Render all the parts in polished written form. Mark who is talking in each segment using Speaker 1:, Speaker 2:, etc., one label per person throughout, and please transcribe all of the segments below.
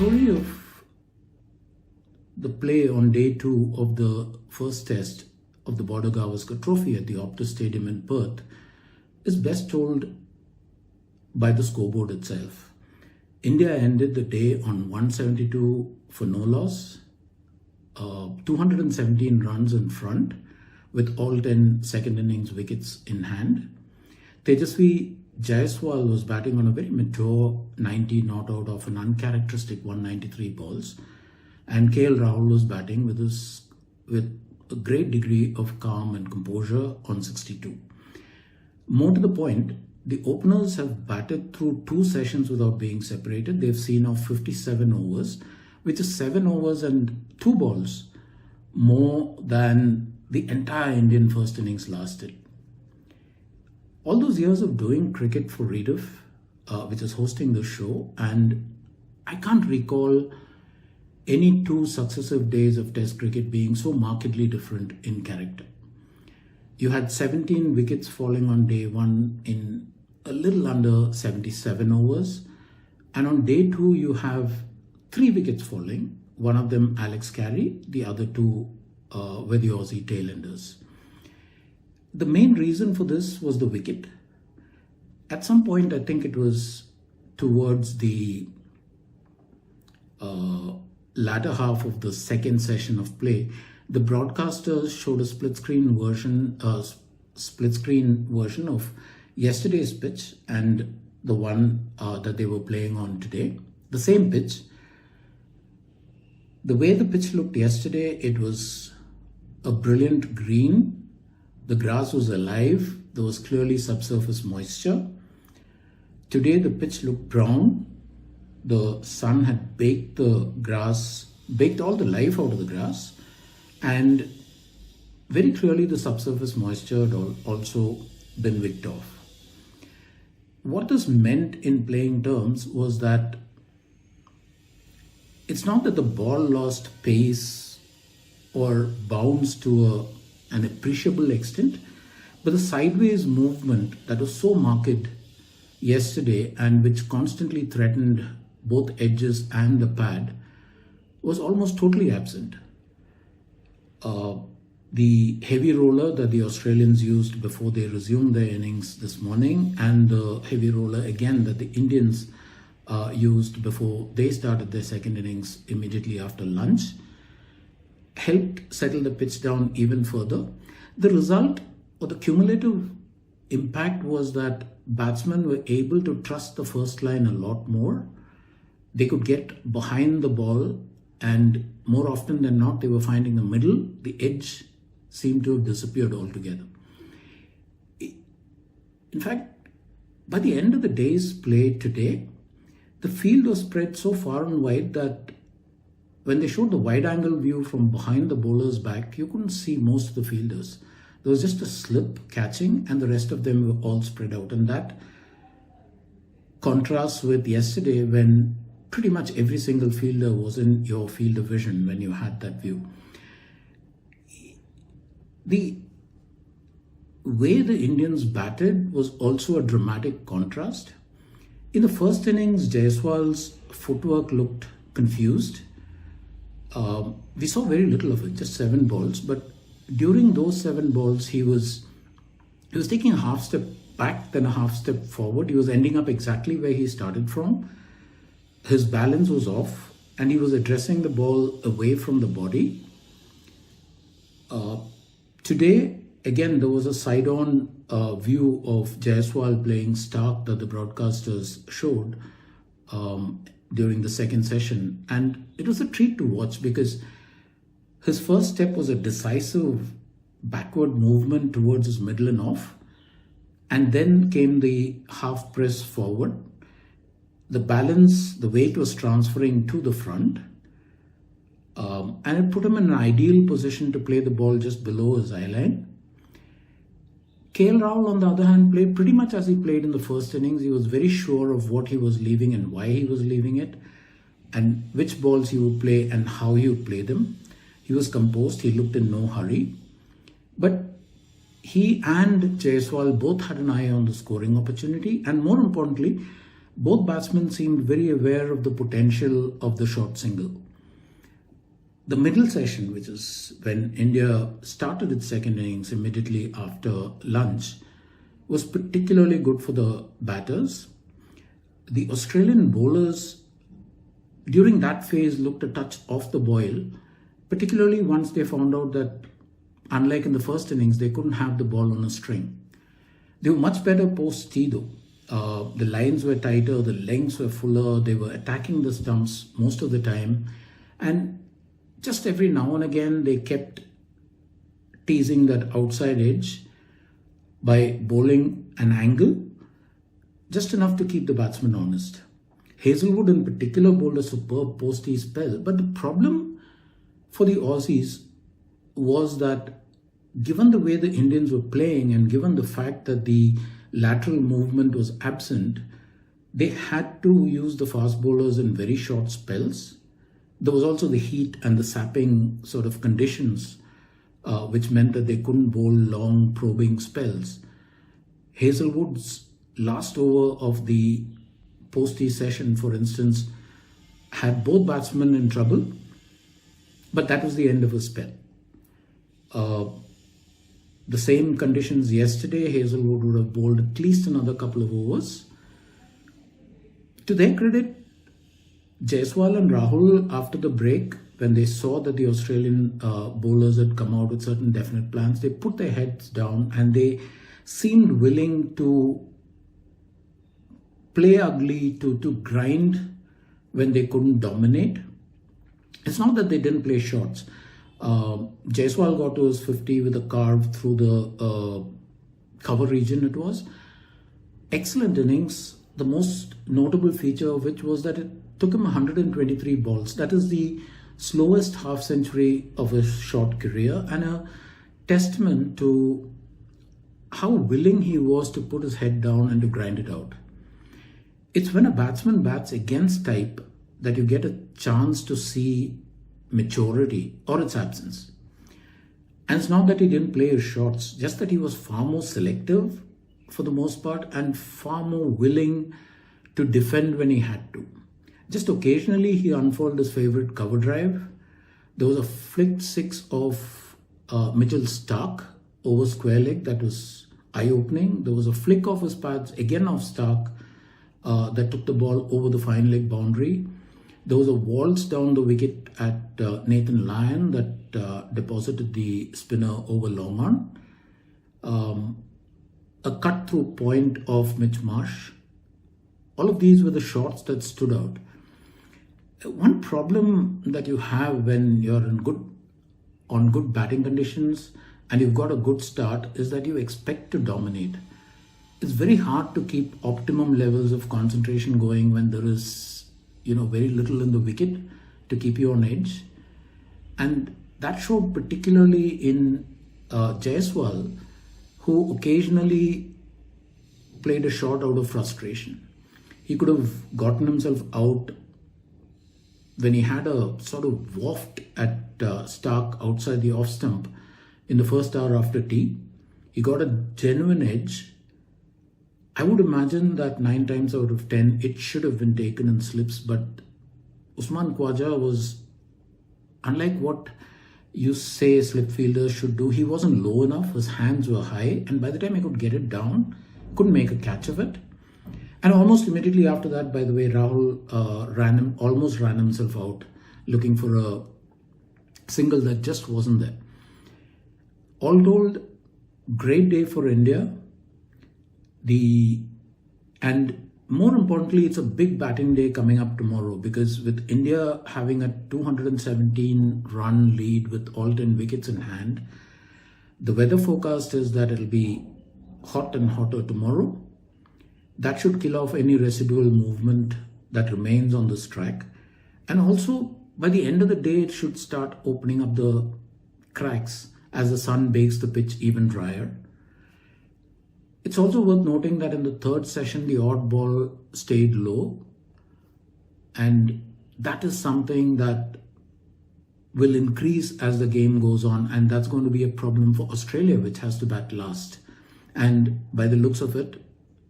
Speaker 1: story of the play on day 2 of the first test of the Border-Gavaskar trophy at the Optus Stadium in Perth is best told by the scoreboard itself. India ended the day on 172 for no loss, 217 runs in front with all 10 second innings wickets in hand. Tejasvi Jaiswal was batting on a very mature 90 not out of an uncharacteristic 193 balls, and KL Rahul was batting with a great degree of calm and composure on 62. More to the point, the openers have batted through 2 sessions without being separated. They've seen off 57 overs, which is 7 overs and 2 balls more than the entire Indian first innings lasted. All those years of doing cricket for Rediff, which is hosting the show, and I can't recall any 2 successive days of Test cricket being so markedly different in character. You had 17 wickets falling on day 1 in a little under 77 overs, and on day 2 you have 3 wickets falling, one of them Alex Carey, the other 2 were the Aussie tailenders. The main reason for this was the wicket. At some point, I think it was towards the latter half of the second session of play, the broadcasters showed a split screen version of yesterday's pitch and the one that they were playing on today. The same pitch. The way the pitch looked yesterday, it was a brilliant green. The grass was alive. There was clearly subsurface moisture. Today the pitch looked brown. The sun had baked the grass, baked all the life out of the grass, and very clearly the subsurface moisture had also been wicked off. What this meant in playing terms was that it's not that the ball lost pace or bounce to an appreciable extent, but the sideways movement that was so marked yesterday and which constantly threatened both edges and the pad was almost totally absent. The heavy roller that the Australians used before they resumed their innings this morning, and the heavy roller again that the Indians used before they started their second innings immediately after lunch, helped settle the pitch down even further. The result or the cumulative impact was that batsmen were able to trust the first line a lot more. They could get behind the ball, and more often than not, they were finding the middle. The edge seemed to have disappeared altogether. In fact, by the end of the day's play today, the field was spread so far and wide that when they showed the wide-angle view from behind the bowler's back, you couldn't see most of the fielders. There was just a slip catching, and the rest of them were all spread out. And that contrasts with yesterday when pretty much every single fielder was in your field of vision when you had that view. The way the Indians batted was also a dramatic contrast. In the first innings, Jaiswal's footwork looked confused. We saw very little of it, just 7 balls, but during those 7 balls, he was taking a half step back, then a half step forward. He was ending up exactly where he started from. His balance was off, and he was addressing the ball away from the body. Today, again, there was a side-on view of Jaiswal playing Stark that the broadcasters showed during the second session, and it was a treat to watch because his first step was a decisive backward movement towards his middle and off, and then came the half press forward. The balance, the weight was transferring to the front, and it put him in an ideal position to play the ball just below his eye line. KL Rahul, on the other hand, played pretty much as he played in the first innings. He was very sure of what he was leaving and why he was leaving it, and which balls he would play and how he would play them. He was composed, he looked in no hurry. But he and Jaiswal both had an eye on the scoring opportunity, and more importantly, Both batsmen seemed very aware of the potential of the short single. The middle session, which is when India started its second innings immediately after lunch, was particularly good for the batters. The Australian bowlers during that phase looked a touch off the boil, particularly once they found out that, unlike in the first innings, they couldn't have the ball on a string. They were much better post-tea though. The lines were tighter, the lengths were fuller, they were attacking the stumps most of the time, and just every now and again they kept teasing that outside edge by bowling an angle, just enough to keep the batsman honest. Hazelwood in particular bowled a superb post-tea spell, but the problem for the Aussies was that given the way the Indians were playing and given the fact that the lateral movement was absent, they had to use the fast bowlers in very short spells. There was also the heat and the sapping sort of conditions, which meant that they couldn't bowl long probing spells. Hazelwood's last over of the post-tea session, for instance, had both batsmen in trouble, but that was the end of his spell. The same conditions yesterday, Hazelwood would have bowled at least another couple of overs. To their credit, Jaiswal and Rahul, after the break, when they saw that the Australian bowlers had come out with certain definite plans, they put their heads down and they seemed willing to play ugly, to grind when they couldn't dominate. It's not that they didn't play shots. Jaiswal got to his 50 with a carve through the cover region, it was. Excellent innings. The most notable feature of which was that it took him 123 balls. That is the slowest half century of his short career, and a testament to how willing he was to put his head down and to grind it out. It's when a batsman bats against type that you get a chance to see maturity or its absence. And it's not that he didn't play his shots, just that he was far more selective for the most part and far more willing to defend when he had to. Just occasionally he unfolded his favorite cover drive. There was a flicked six of Mitchell Starc over square leg that was eye-opening. There was a flick of his pads again of Starc that took the ball over the fine leg boundary. There was a waltz down the wicket at Nathan Lyon that deposited the spinner over long on. A cut-through point of Mitch Marsh. All of these were the shots that stood out. One problem that you have when you're on good batting conditions and you've got a good start is that you expect to dominate. It's very hard to keep optimum levels of concentration going when there is, very little in the wicket to keep you on edge. And that showed particularly in Jaiswal, who occasionally played a shot out of frustration. He could have gotten himself out when he had a sort of waft at Starc outside the off stump in the first hour after tea. He got a genuine edge. I would imagine that 9 times out of 10, it should have been taken in slips, but Usman Khwaja was, unlike what you say slip fielders should do, he wasn't low enough, his hands were high, and by the time he could get it down, couldn't make a catch of it. And almost immediately after that, by the way, Rahul almost ran himself out, looking for a single that just wasn't there. All told, great day for India. And more importantly, it's a big batting day coming up tomorrow, because with India having a 217 run lead with all 10 wickets in hand, the weather forecast is that it'll be hot and hotter tomorrow. That should kill off any residual movement that remains on this track. And also, by the end of the day, it should start opening up the cracks as the sun bakes the pitch even drier. It's also worth noting that in the third session, the odd ball stayed low. And that is something that will increase as the game goes on. And that's going to be a problem for Australia, which has to bat last. And by the looks of it,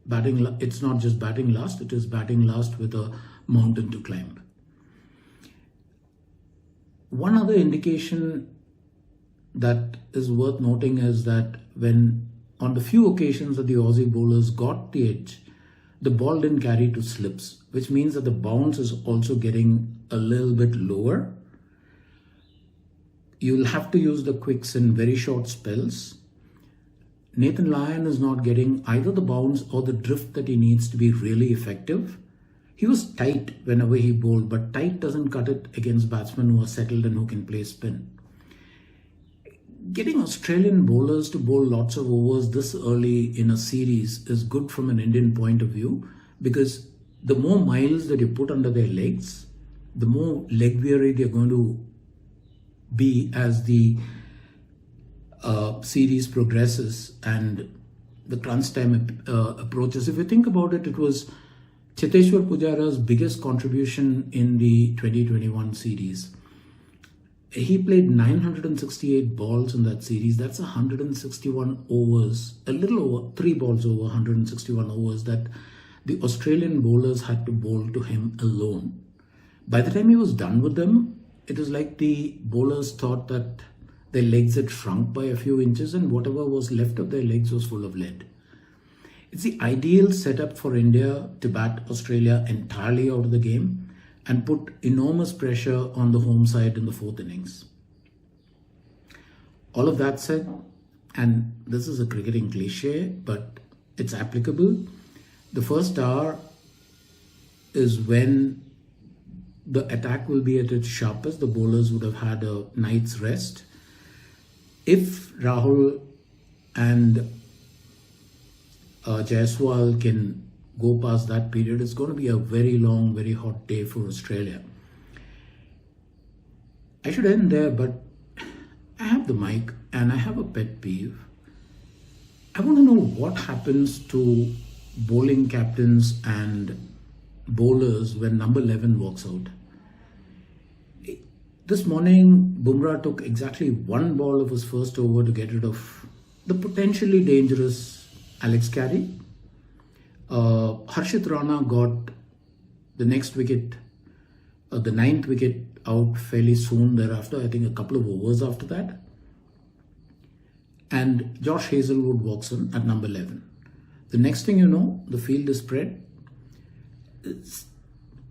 Speaker 1: it's not just batting last, it is batting last with a mountain to climb. One other indication that is worth noting is that when on the few occasions that the Aussie bowlers got the edge, the ball didn't carry to slips, which means that the bounce is also getting a little bit lower. You'll have to use the quicks in very short spells. Nathan Lyon is not getting either the bounce or the drift that he needs to be really effective. He was tight whenever he bowled, but tight doesn't cut it against batsmen who are settled and who can play spin. Getting Australian bowlers to bowl lots of overs this early in a series is good from an Indian point of view, because the more miles that you put under their legs, the more leg weary they're going to be as the series progresses and the crunch time approaches. If you think about it, it was Cheteshwar Pujara's biggest contribution in the 2021 series. He played 968 balls in that series. That's 161 overs, a little over 3 balls over 161 overs that the Australian bowlers had to bowl to him alone. By the time he was done with them, it was like the bowlers thought that their legs had shrunk by a few inches and whatever was left of their legs was full of lead. It's the ideal setup for India to bat Australia entirely out of the game and put enormous pressure on the home side in the 4th innings. All of that said, and this is a cricketing cliche, but it's applicable, the first hour is when the attack will be at its sharpest. The bowlers would have had a night's rest. If Rahul and Jaiswal can go past that period, it's going to be a very long, very hot day for Australia. I should end there, but I have the mic and I have a pet peeve. I want to know what happens to bowling captains and bowlers when number 11 walks out. This morning, Bumrah took exactly 1 ball of his first over to get rid of the potentially dangerous Alex Carey. Harshit Rana got the next wicket, the 9th wicket out fairly soon thereafter, I think a couple of overs after that. And Josh Hazlewood walks in at number 11. The next thing you know, the field is spread.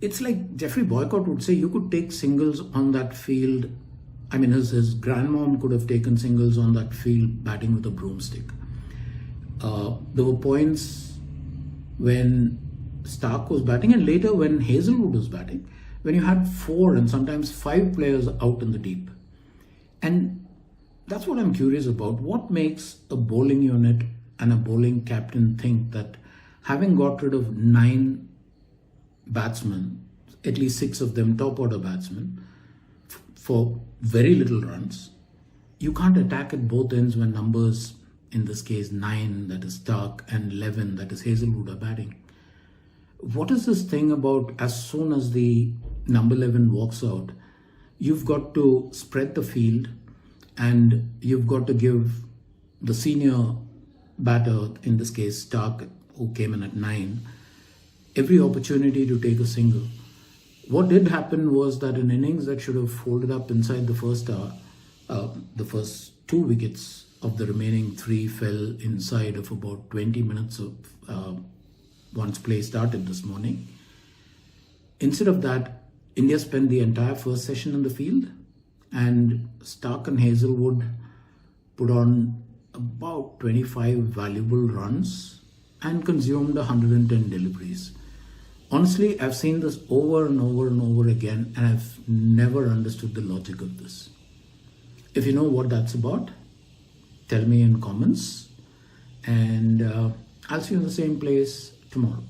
Speaker 1: It's like Jeffrey Boycott would say, you could take singles on that field. I mean, his grandmom could have taken singles on that field batting with a broomstick. There were points when Stark was batting and later when Hazlewood was batting, when you had 4 and sometimes 5 players out in the deep. And that's what I'm curious about. What makes a bowling unit and a bowling captain think that having got rid of 9 batsmen, at least 6 of them top order batsmen, for very little runs, you can't attack at both ends when numbers, in this case 9, that is Stark, and 11, that is Hazlewood, are batting. What is this thing about as soon as the number 11 walks out, you've got to spread the field and you've got to give the senior batter, in this case Stark, who came in at 9, every opportunity to take a single. What did happen was that an innings that should have folded up inside the first hour, the first 2 wickets of the remaining 3 fell inside of about 20 minutes of once play started this morning. Instead of that, India spent the entire first session in the field, and Stark and Hazlewood put on about 25 valuable runs and consumed 110 deliveries. Honestly, I've seen this over and over and over again, and I've never understood the logic of this. If you know what that's about, tell me in comments, and I'll see you in the same place tomorrow.